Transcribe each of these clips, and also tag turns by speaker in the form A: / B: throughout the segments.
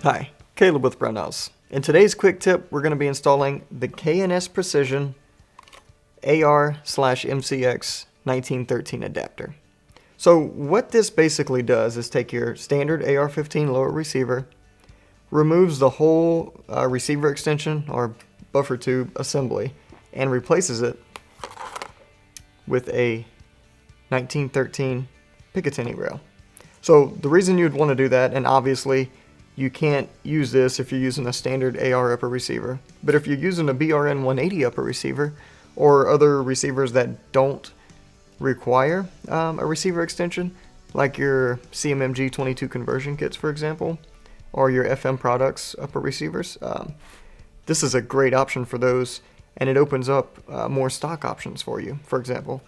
A: Hi, Caleb with Brownells. In today's quick tip, we're going to be installing the KNS Precision AR/MCX 1913 adapter. So what this basically does is take your standard AR-15 lower receiver, removes the whole receiver extension or buffer tube assembly, and replaces it with a 1913 Picatinny rail. So the reason you'd want to do that, and obviously you can't use this if you're using a standard AR upper receiver, but if you're using a BRN-180 upper receiver or other receivers that don't require a receiver extension, like your CMMG 22 conversion kits, for example, or your FM products upper receivers, this is a great option for those, and it opens up more stock options for you. For example,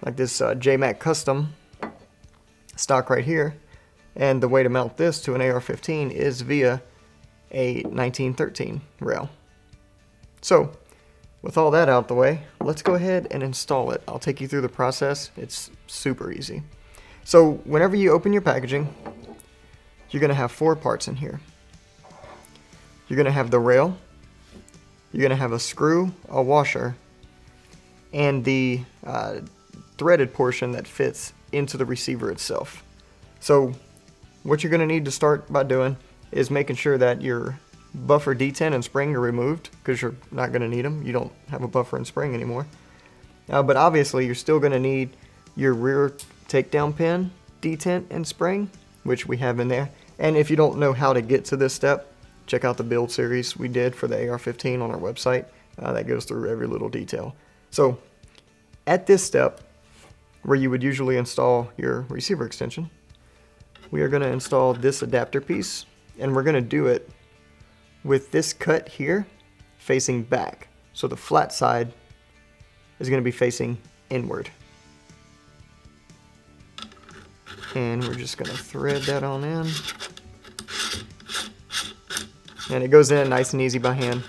A: like this JMAC Custom stock right here, and the way to mount this to an AR-15 is via a 1913 rail. So with all that out the way, let's go ahead and install it. I'll take you through the process. It's super easy. So whenever you open your packaging, you're going to have 4 parts in here. You're going to have the rail, you're going to have a screw, a washer, and the threaded portion that fits into the receiver itself. So what you're going to need to start by doing is making sure that your buffer detent and spring are removed, because you're not going to need them. You don't have a buffer and spring anymore. But obviously you're still going to need your rear takedown pin, detent, and spring, which we have in there. And if you don't know how to get to this step, check out the build series we did for the AR-15 on our website. That goes through every little detail. So at this step, where you would usually install your receiver extension, we are going to install this adapter piece, and we're going to do it with this cut here facing back. So the flat side is going to be facing inward. And we're just going to thread that on in. And it goes in nice and easy by hand.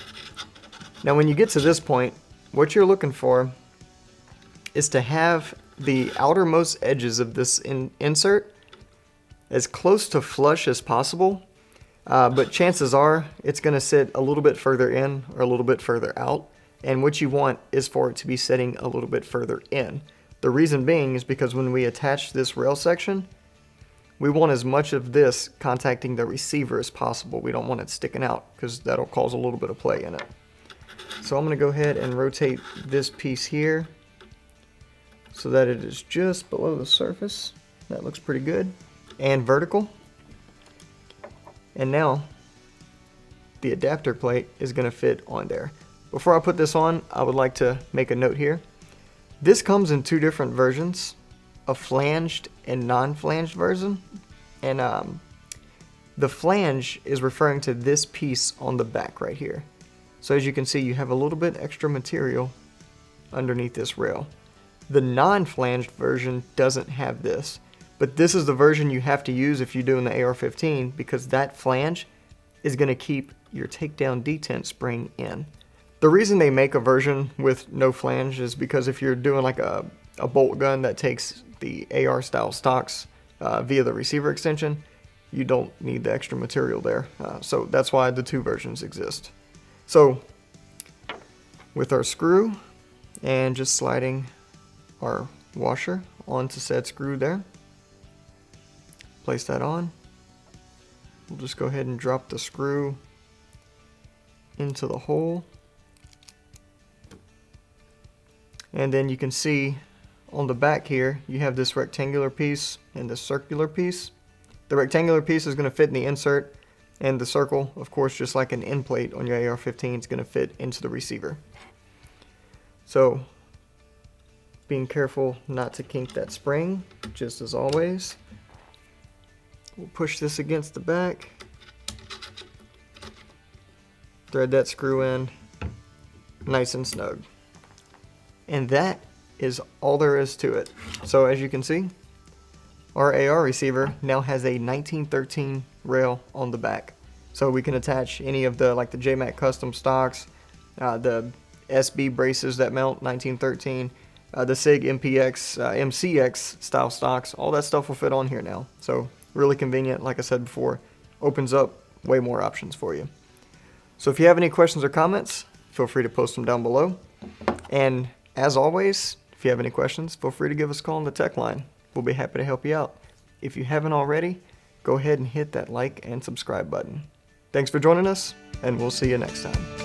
A: Now when you get to this point, what you're looking for is to have the outermost edges of this insert as close to flush as possible, but chances are it's going to sit a little bit further in or a little bit further out, and what you want is for it to be sitting a little bit further in. The reason being is because when we attach this rail section, we want as much of this contacting the receiver as possible. We don't want it sticking out because that'll cause a little bit of play in it. So I'm going to go ahead and rotate this piece here so that it is just below the surface. That looks pretty good. And vertical. And now the adapter plate is going to fit on there. Before I put this on, I would like to make a note here. This comes in 2 different versions, a flanged and non-flanged version. And the flange is referring to this piece on the back right here. So as you can see, you have a little bit extra material underneath this rail. The non-flanged version doesn't have this. But this is the version you have to use if you're doing the AR-15, because that flange is going to keep your takedown detent spring in. The reason they make a version with no flange is because if you're doing like a bolt gun that takes the AR style stocks via the receiver extension, you don't need the extra material there. So that's why the 2 versions exist. So with our screw and just sliding our washer onto said screw there, place that on. We'll just go ahead and drop the screw into the hole. And then you can see on the back here, you have this rectangular piece and this circular piece. The rectangular piece is going to fit in the insert, and the circle, of course, just like an end plate on your AR-15, is going to fit into the receiver. So being careful not to kink that spring, just as always. We'll push this against the back, thread that screw in nice and snug. And that is all there is to it. So as you can see, our AR receiver now has a 1913 rail on the back. So we can attach any of the, like the JMAC Custom stocks, the SB braces that mount 1913, the SIG MCX style stocks, all that stuff will fit on here now. So really convenient, like I said before, opens up way more options for you. So if you have any questions or comments, feel free to post them down below. And as always, if you have any questions, feel free to give us a call on the tech line. We'll be happy to help you out. If you haven't already, go ahead and hit that like and subscribe button. Thanks for joining us, and we'll see you next time.